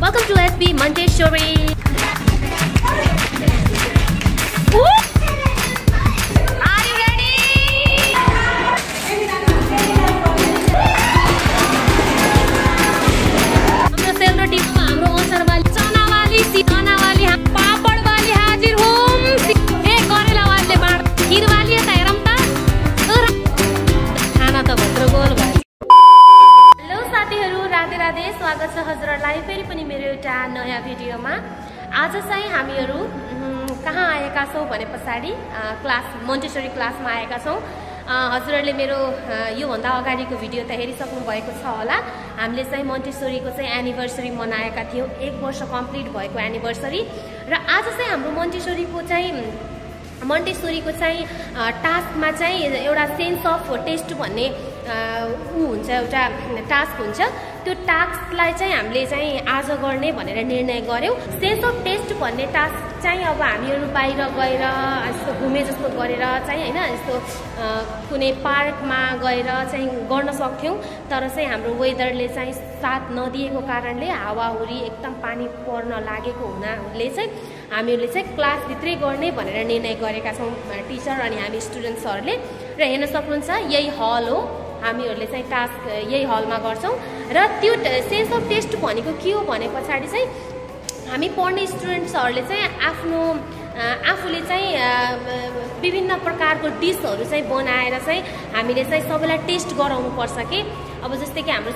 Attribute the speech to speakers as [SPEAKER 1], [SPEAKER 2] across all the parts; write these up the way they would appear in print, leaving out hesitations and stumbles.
[SPEAKER 1] Welcome to SB Montessori. Are you ready? हाम्रो सेलरोटी हाम्रो अचारवाली चनावाली सिकानावाली पापडवाली हाजिर होम ए करेलावालीले बाँड खिरवाली यता हेरौँ त खाना त भत्र गोल भयो। हेलो साथीहरू, राधे राधे, स्वागत छ हजुरहरूलाई फेरि पनि मेरो एउटा नयाँ भिडियोमा। आज चाहिँ हामीहरू कहाँ आएका छौँ भने पछाडि क्लास मोन्टेसरी क्लासमा आएका छौँ। हजुरहरूले मेरो योभन्दा अगाडिको भिडियो त हेरिसक्नु भएको छ होला। हामीले चाहिँ मोन्टेसरीको चाहिँ एनिभर्सरी मनाएका थियौँ, 1 वर्ष कम्प्लिट भएको एनिभर्सरी। र आज चाहिँ हाम्रो मोन्टेसरीको चाहिँ टास्कमा चाहिँ एउटा सेन्स अफ टेस्ट भन्ने हुन्छ, एउटा टास्क हुन्छ। त्यो टास्कलाई चाहिँ हामीले चाहिँ आज गर्ने भनेर निर्णय गर्यौँ। सेन्स अफ टेस्ट भन्ने टास्क चाहिँ अब हामीहरू बाहिर गएर यस्तो घुमे जस्तो गरेर चाहिँ होइन, यस्तो कुनै पार्कमा गएर चाहिँ गर्न सक्थ्यौँ। तर चाहिँ हाम्रो वेदरले चाहिँ साथ नदिएको कारणले, हावाहुरी एकदम पानी पर्न लागेको हुनाले चाहिँ हामीहरूले चाहिँ क्लासभित्रै गर्ने भनेर निर्णय गरेका छौँ, टिचर अनि हामी स्टुडेन्ट्सहरूले। र हेर्न सक्नुहुन्छ यही हल हो, हामीहरूले चाहिँ टास्क यही हलमा गर्छौँ। र त्यो सेन्स अफ टेस्ट भनेको के हो भने पछाडि चाहिँ हामी पढ्ने स्टुडेन्ट्सहरूले चाहिँ आफूले चाहिँ विभिन्न प्रकारको डिसहरू चाहिँ बनाएर चाहिँ हामीले चाहिँ सबैलाई टेस्ट गराउनु पर्छ कि। अब जस्तै कि हाम्रो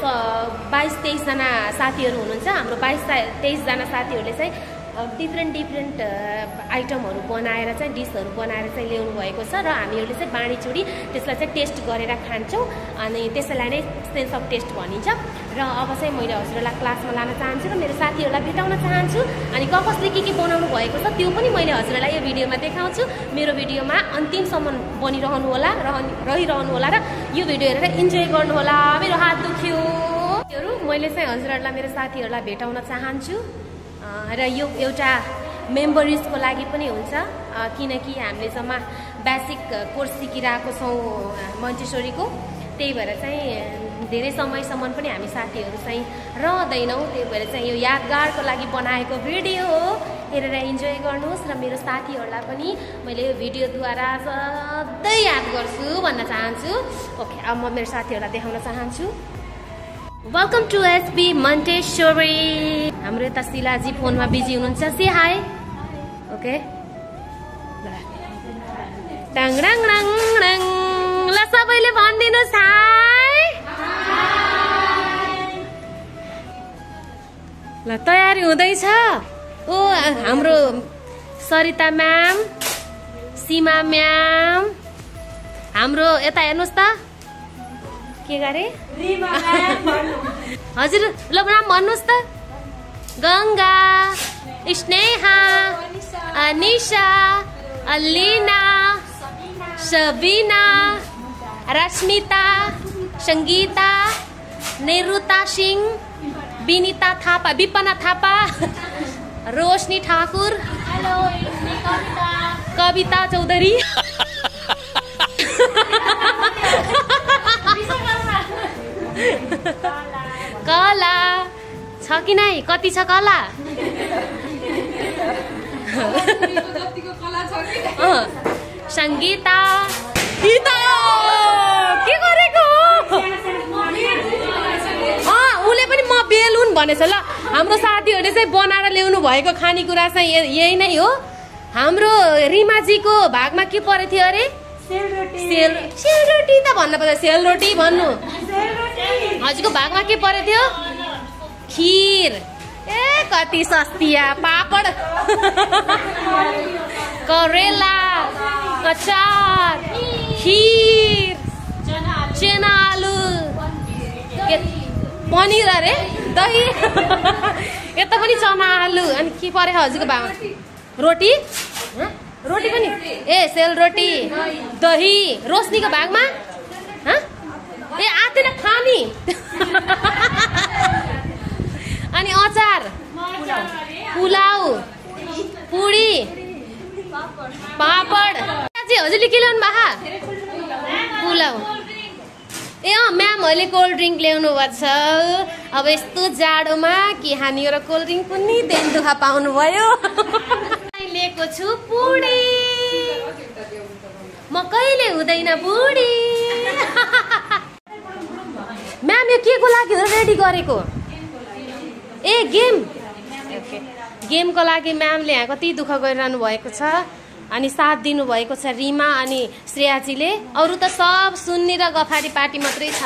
[SPEAKER 1] 22-23 जना साथीहरू हुनुहुन्छ, हाम्रो 22-23 जना साथीहरूले चाहिँ डिफ्रेन्ट आइटमहरू बनाएर चाहिँ डिसहरू बनाएर चाहिँ ल्याउनु भएको छ। र हामीहरूले चाहिँ बाँडीचुडी त्यसलाई चाहिँ टेस्ट गरेर खान्छौँ, अनि त्यसैलाई नै सेन्स अफ टेस्ट भनिन्छ। र अब चाहिँ मैले हजुरहरूलाई क्लासमा लान चाहन्छु र मेरो साथीहरूलाई भेटाउन चाहन्छु, अनि कसले के बनाउनु भएको छ त्यो पनि मैले हजुरहरूलाई यो भिडियोमा देखाउँछु। मेरो भिडियोमा अन्तिमसम्म बनिरहनु होला, रहिरहनु होला र यो भिडियो हेरेर इन्जोय गर्नु होला। मेरो हात दुख्यो। मैले चाहिँ हजुरहरूलाई मेरो साथीहरूलाई भेटाउन चाहन्छु र यो एउटा मेमोरिजको लागि पनि हुन्छ, किनकि हामीले जम्मा बेसिक कोर्स सिकिरहेको छौँ मोन्टेसरीको। त्यही भएर चाहिँ धेरै समयसम्म पनि हामी साथीहरू चाहिँ रहँदैनौँ। त्यही भएर चाहिँ यो यादगारको लागि बनाएको भिडियो हो, हेरेर इन्जोय गर्नुहोस्। र मेरो साथीहरूलाई पनि मैले यो भिडियोद्वारा सधैँ याद गर्छु भन्न चाहन्छु। ओके, अब म मेरो साथीहरूलाई देखाउन चाहन्छु। Welcome to SB Montessori. हाम्रो यता शिलाजी फोनमा बिजी हुनुहुन्छ, से हाई। ओके, टाङराङ ल सबैले भनिदिनुहोस् हाई। ल तयारी हुँदैछ। ओ हाम्रो सरिता म्याम, सीमा म्याम, हाम्रो यता हेर्नुहोस् त के गरे हजुर, ल नाम भन्नुहोस् त। गङ्गा, स्नेहा, अनिशा, अलिना, सबिना, रश्मिता, सङ्गीता, निरुता सिंह, विनिता थापा, विपना थापा, रोशनी ठाकुर, कविता चौधरी, कला छ कि नै? कति छ कला? सङ्गीता, के गरेको? उसले पनि म बेलुन भनेछ। ल हाम्रो साथीहरूले चाहिँ बनाएर ल्याउनु भएको खानेकुरा चाहिँ यही नै हो। हाम्रो रिमाजीको भागमा के परेको थियो अरे? सेलरोटी त भन्नु पर्छ, सेलरोटी भन्नु। हजुरको भागमा के परेको थियो? खिर। ए कति सस्तिया। पापड, करेला, अचार, खिर, चना आलु, पनिर अरे दही। यता पनि चना आलु। अनि के परे हजुरको भागमा? रोटी, रोटी पनि। ए सेलरोटी, दही। रोशनीको भागमा ए आतेन खानी। अनि अचार, पुलाउ, पुडी, पापड। हजुरले के ल्याउनु भएको? पुलाउ। ए म्यामहरूले कोल्ड ड्रिङ्क ल्याउनु भएको छ। अब यस्तो जाडोमा के खाने र कोल्ड ड्रिङ्क पनि त्यही दुःख पाउनु भयो। लिएको छु पुडी, म कहिले हुँदैन बुढी। म्याम यो के को लागि हो रेडी गरेको? ए गेम, गेमको लागि म्यामले यहाँ कति दुःख गरिरहनु भएको छ। अनि साथ दिनुभएको छ रिमा अनि श्रेयाजीले। अरू त सब सुन्नी र गफारी पार्टी मात्रै छ।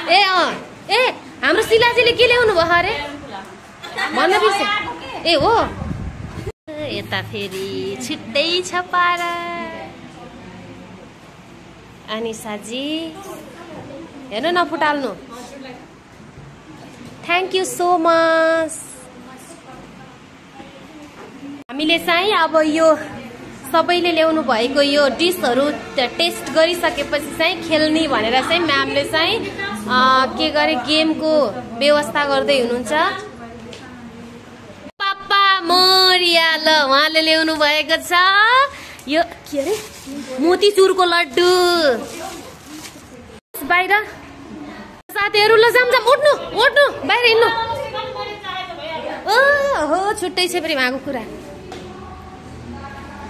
[SPEAKER 1] ए ए हाम्रो शिलाजीले के ल्याउनु भयो अरे भन्नु बिर्से? ए हो यता फेरि छिट्टै छ पारा। अनिसाजी हेर्नु नफुटाल्नु। Thank you so much. हामीले चाहिँ अब यो सबैले ल्याउनु भएको यो डिसहरू टेस्ट गरिसकेपछि चाहिँ खेल्ने भनेर चाहिँ म्यामले चाहिँ के गरे गेमको व्यवस्था गर्दै हुनुहुन्छ। पापा मोरिया ल उहाँले ल्याउनु भएको छ यो के अरे मोतीचुरको लड्डु। बाहिर साथीहरू ल जाम जाम उठ्नु उठ्नु बाहिर हिँड्नु। ओहो छुट्टै छ फेरि उहाँको कुरा।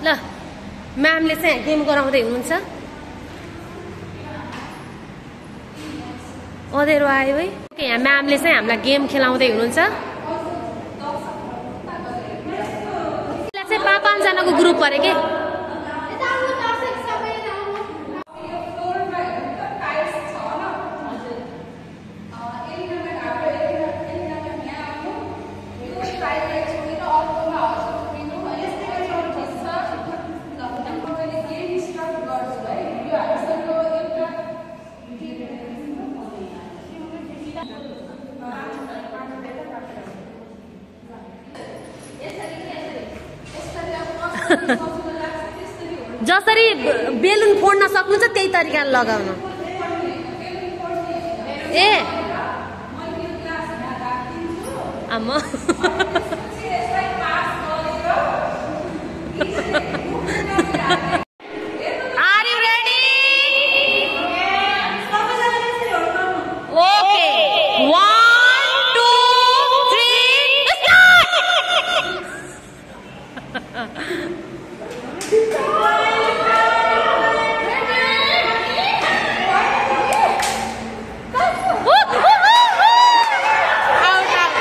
[SPEAKER 1] ल म्यामले चाहिँ गेम गराउँदै हुनुहुन्छ। अँधेरो आयो है। यहाँ म्यामले चाहिँ हामीलाई गेम खेलाउँदै हुनुहुन्छ। यसलाई चाहिँ 5 जनाको ग्रुप परे के। जसरी बेलुन फोड्न सक्नुहुन्छ त्यही तरिकाले लगाउनु। ए आमा Are you ready? Okay. 1, 2, 3, start! Out, out.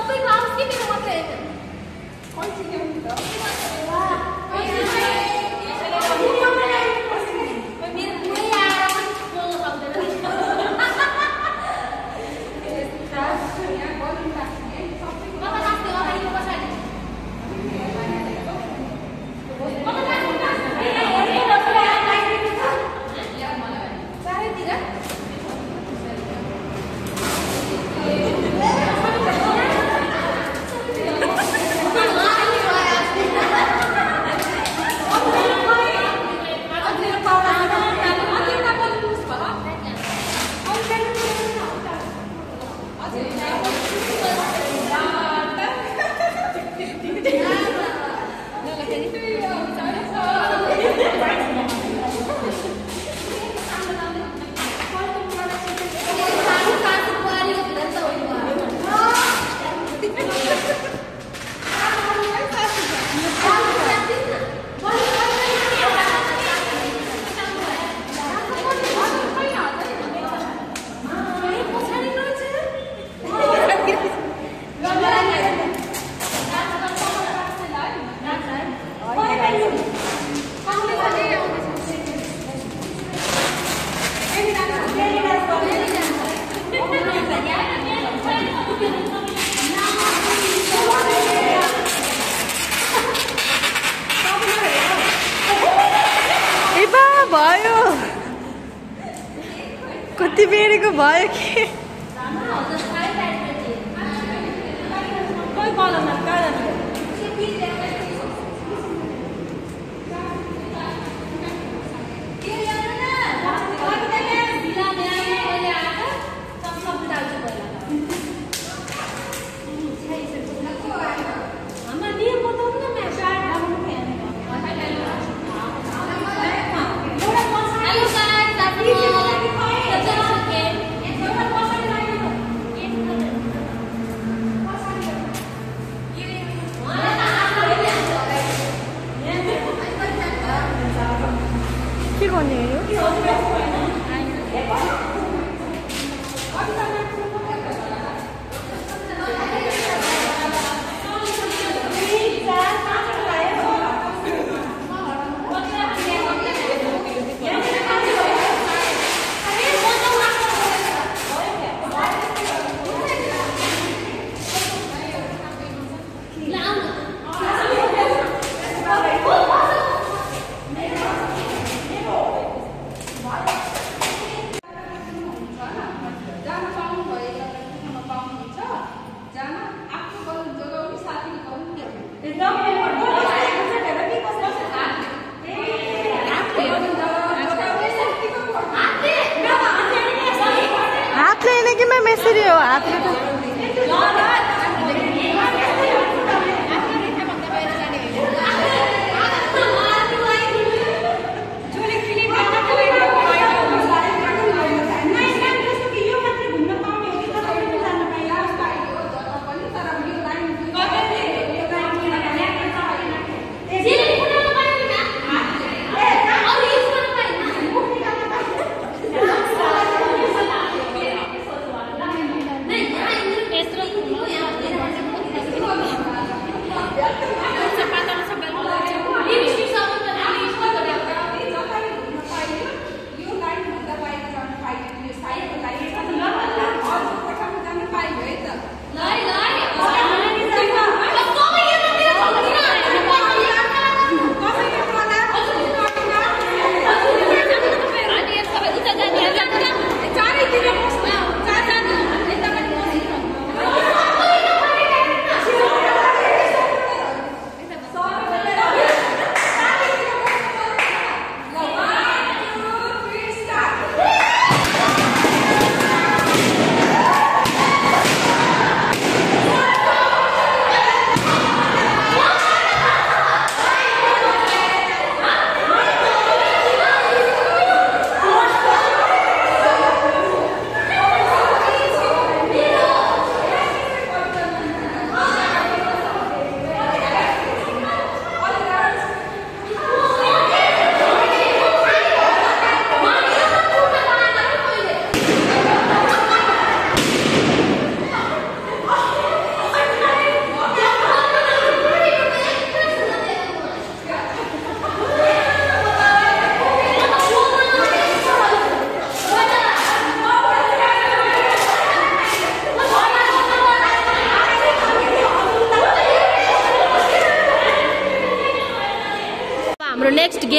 [SPEAKER 1] सबैको आओस् कि मेरो मात्रै
[SPEAKER 2] भयो कति बेरको भयो कि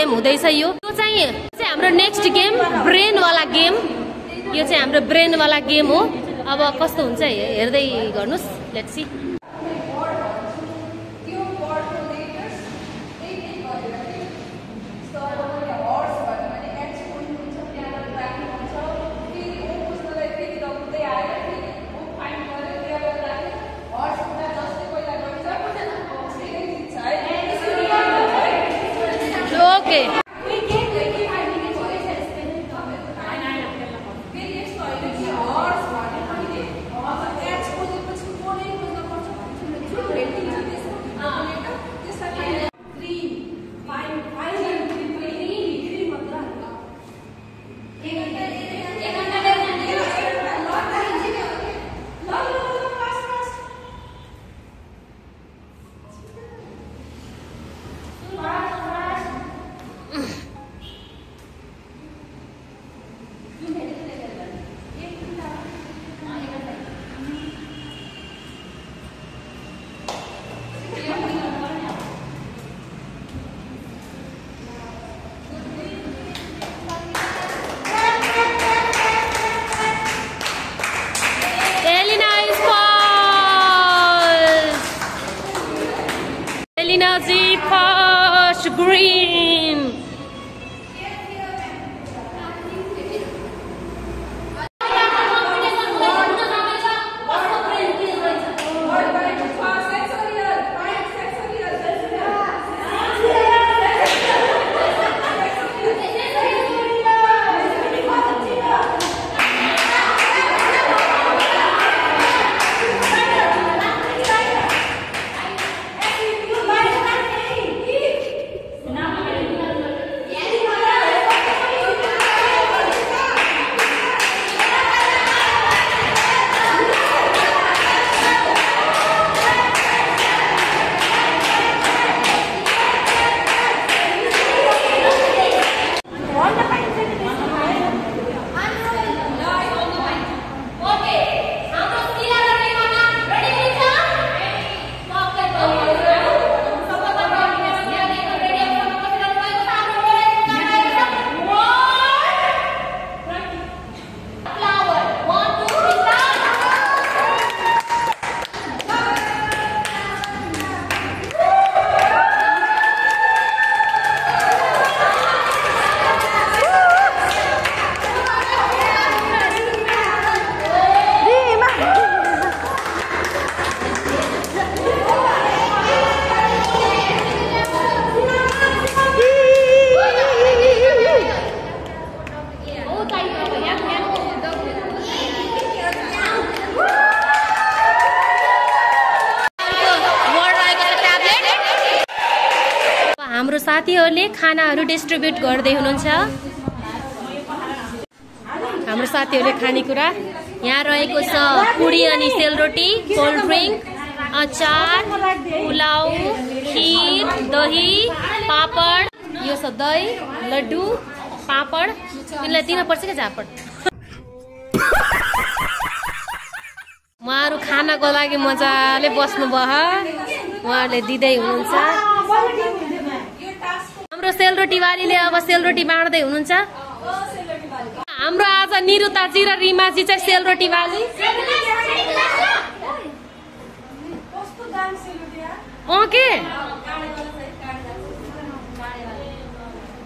[SPEAKER 1] गेम हुँदैछ यो चाहिँ हाम्रो नेक्स्ट गेम ब्रेन वाला गेम। यो चाहिँ हाम्रो ब्रेन वाला गेम हो। अब कस्तो हुन्छ हेर्दै गर्नुस्। Let's see. Okay green. हाम्रो साथीहरूले खानाहरू डिस्ट्रिब्युट गर्दै हुनुहुन्छ। हाम्रो साथीहरूले खानेकुरा यहाँ रहेको छ पुडी अनि सेलरोटी, कोल्ड ड्रिंक, अचार, पुलाउ, खीर, दही, पापड। यो छ दही, लड्डु, पापड। तिमीलाई दिन पर्छ के झापड। उहाँहरू खानाको लागि मजाले बस्नु भयो। उहाँहरूले दिँदै हुनुहुन्छ। हाम्रो सेलरोटीवालीले अब सेलरोटी बाँड्दै हुनुहुन्छ। हाम्रो आज निरुताजी र रिमाजी चाहिँ सेलरोटीवाली। ओके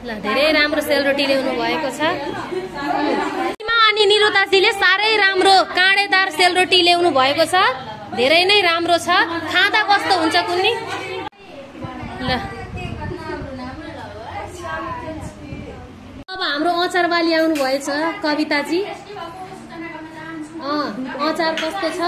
[SPEAKER 1] ल, धेरै राम्रो सेलरोटी ल्याउनु भएको छ। रिमा अनि निरुताजीले साह्रै राम्रो काँडेदार सेलरोटी ल्याउनु भएको छ। धेरै नै राम्रो छ। खाँदा कस्तो हुन्छ कुन्नी? ल अब हाम्रो अचारवाली आउनु भएछ कविताजी। अचार कस्तो छ?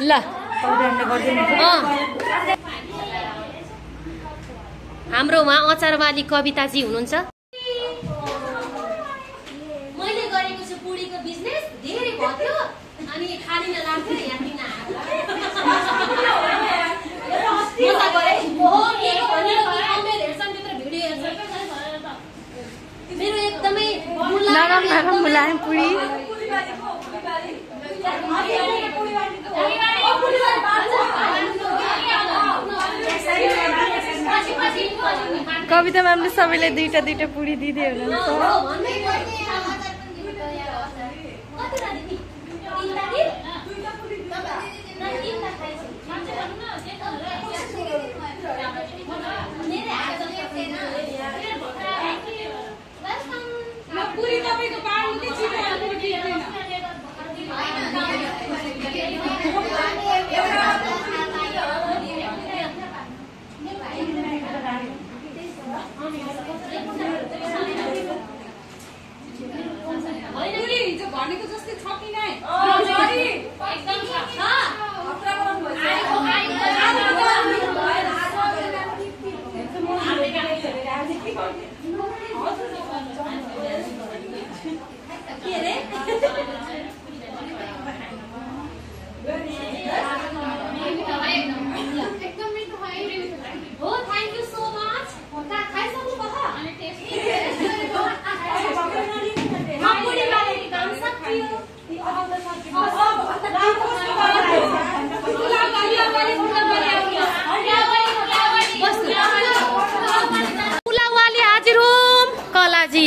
[SPEAKER 1] ल हाम्रो उहाँ अचारवाली कविताजी हुनुहुन्छ। मैले गरेको छु पुडीको बिजनेस। धेरै भयो अनि खाली नलाग्थ्यो यहाँ दिन मजा गरे।
[SPEAKER 2] नरम मुलायम पुरी कविता म्यामले सबैलाई दुईटा दुईटा पुरी दिँदै हुनुहुन्छ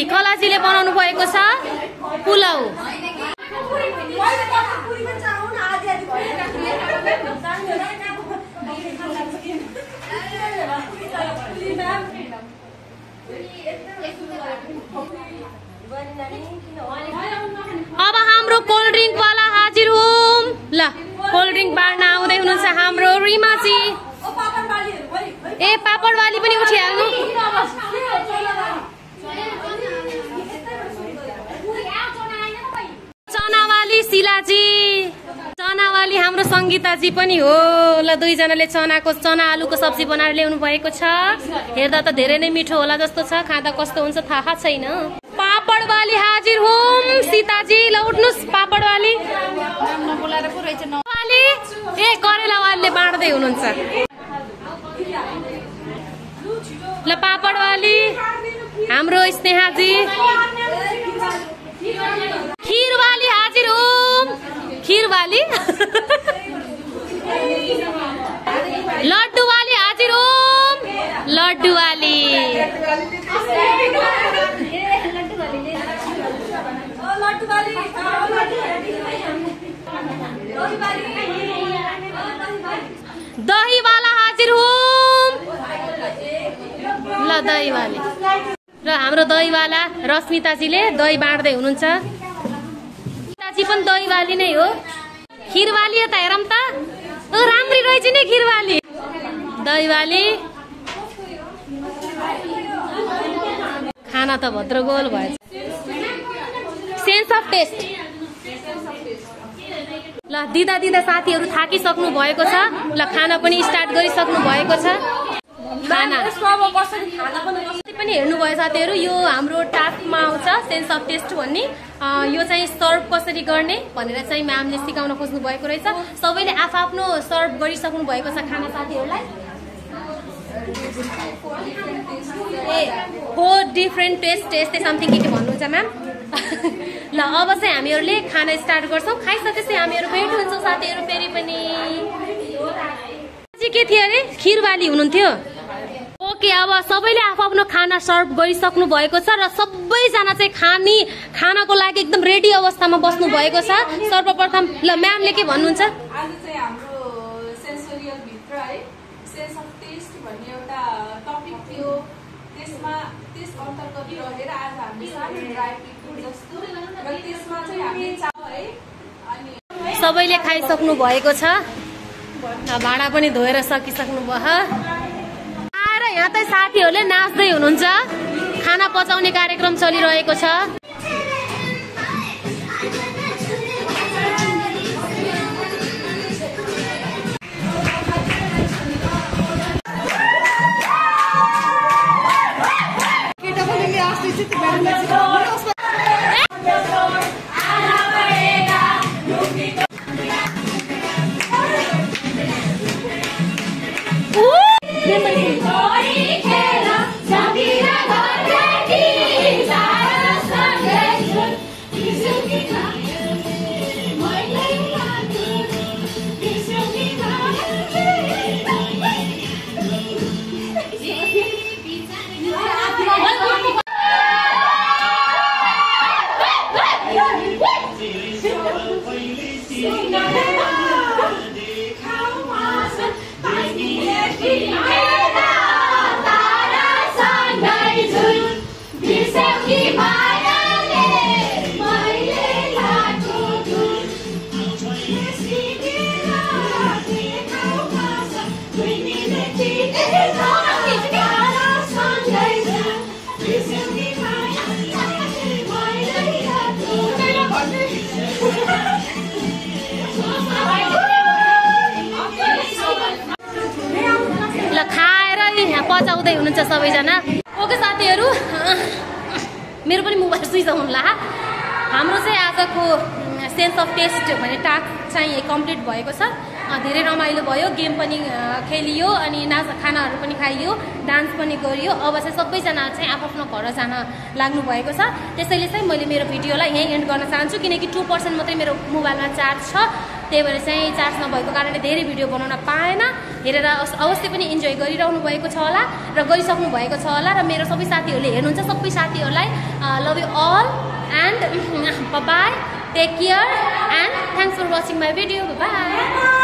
[SPEAKER 2] कलाजीले बनाउनु भएको छ पुलाउ अब हाम्रो कोल्ड ड्रिंक वाला हाजिर हुँ ल कोल्ड ड्रिंक बाँड्न आउँदै हुनुहुन्छ हाम्रो रिमाजी ए पापडवाली पनि उठिहाल्नु चनावाली शिलाजी चनावाली हाम्रो संगीताजी पनि हो ल दुईजनाले चना आलुको सब्जी बनाएर ल्याउनु भएको छ हेर्दा त धेरै नै मिठो होला जस्तो छ खाँदा कस्तो हुन्छ थाहा छैन पापडवाली हाजिर हुँ सीताजी ल उठ्नुस् पापडवाली ए करेलावालीले बाँड्दै हुनुहुन्छ ल पापडवाली हाम्रो स्नेहाजी खीरवाली हाजिर हुँ खीरवाली लड्डूवाली हाजिर हुँ लड्डूवाली दहीवाला हाजिर हुँ ल दहीवाली र हाम्रो दहीवाला रश्मिताजीले दही बाँड्दै हुनुहुन्छ सीताजी पनि दहीवाली नै हो खीरवाली त हेरौँ त राम्री रहेछ नि खीरवाली दहीवाली खाना त भद्रगोल भएछ सेन्स अफ टेस्ट ल दिदा दिदा साथीहरू थाकिसक्नु भएको छ ल खाना पनि स्टार्ट गरिसक्नु भएको छ खाना पनि हेर्नुभयो साथीहरू यो हाम्रो टास्कमा आउँछ सेन्स अफ टेस्ट भन्ने यो चाहिँ सर्भ कसरी गर्ने भनेर चाहिँ म्यामले सिकाउन खोज्नु भएको रहेछ सबैले आफ्नो सर्भ गरिसक्नु भएको छ खाना साथीहरूलाई ए 4 डिफरेन्ट टेस्ट यस्तै समथिङ के भन्नुहुन्छ म्याम ल अब चाहिँ हामीहरूले खाना स्टार्ट गर्छौँ खाइसकेपछि हामीहरू भेट हुन्छौँ साथीहरू फेरि पनि के थियो अरे खीरवाली हुनुहुन्थ्यो ओके अब सबैले आफ्नो खाना सर्भ गरिसक्नु भएको छ र सबैजना चाहिँ खानाको लागि एकदम रेडी अवस्थामा बस्नु भएको छ सर्वप्रथम ल म्यामले के भन्नुहुन्छ
[SPEAKER 3] आज चाहिँ हाम्रो सेन्सोरियल भित्र है सेन्स अफ टेस्ट भन्ने एउटा टपिक थियो त्यसमा त्यस अन्तर्गत रहेर आज हामीले सानो ड्राई फ्रुट जस्तो र त्यसमा चाहिँ हामीले चाउ है अनि
[SPEAKER 1] सबैले खाइसक्नु भएको छ भाडा पनि धोएर सकिसक्नु भयो यहाँ त साथीहरूले नाच्दै हुनुहुन्छ खाना पचाउने कार्यक्रम चलिरहेको छ
[SPEAKER 2] ल खाएर यहाँ पचाउँदै हुनुहुन्छ सबैजना। ओके साथीहरू, मेरो पनि मोबाइल स्विच अन ला। हाम्रो चाहिँ आजको सेन्स अफ टेस्ट भन्ने टास्क चाहिँ कम्प्लिट भएको छ। धेरै रमाइलो भयो, गेम पनि खेलियो अनि खानाहरू पनि खाइयो, डान्स पनि गरियो। अब चाहिँ सबैजना चाहिँ आफ्नो घर जान लाग्नु भएको छ। त्यसैले चाहिँ मैले मेरो भिडियोलाई यहीँ एन्ड गर्न चाहन्छु, किनकि 2% मात्रै मेरो मोबाइलमा चार्ज छ। त्यही भएर चाहिँ चार्ज नभएको कारणले धेरै भिडियो बनाउन पाएन। हेरेर अवश्य पनि इन्जोय गरिरहनु भएको छ होला र गरिसक्नु भएको छ होला। र मेरो सबै साथीहरूले हेर्नुहुन्छ, सबै साथीहरूलाई love you all and bye, take care and thanks for watching my video. By.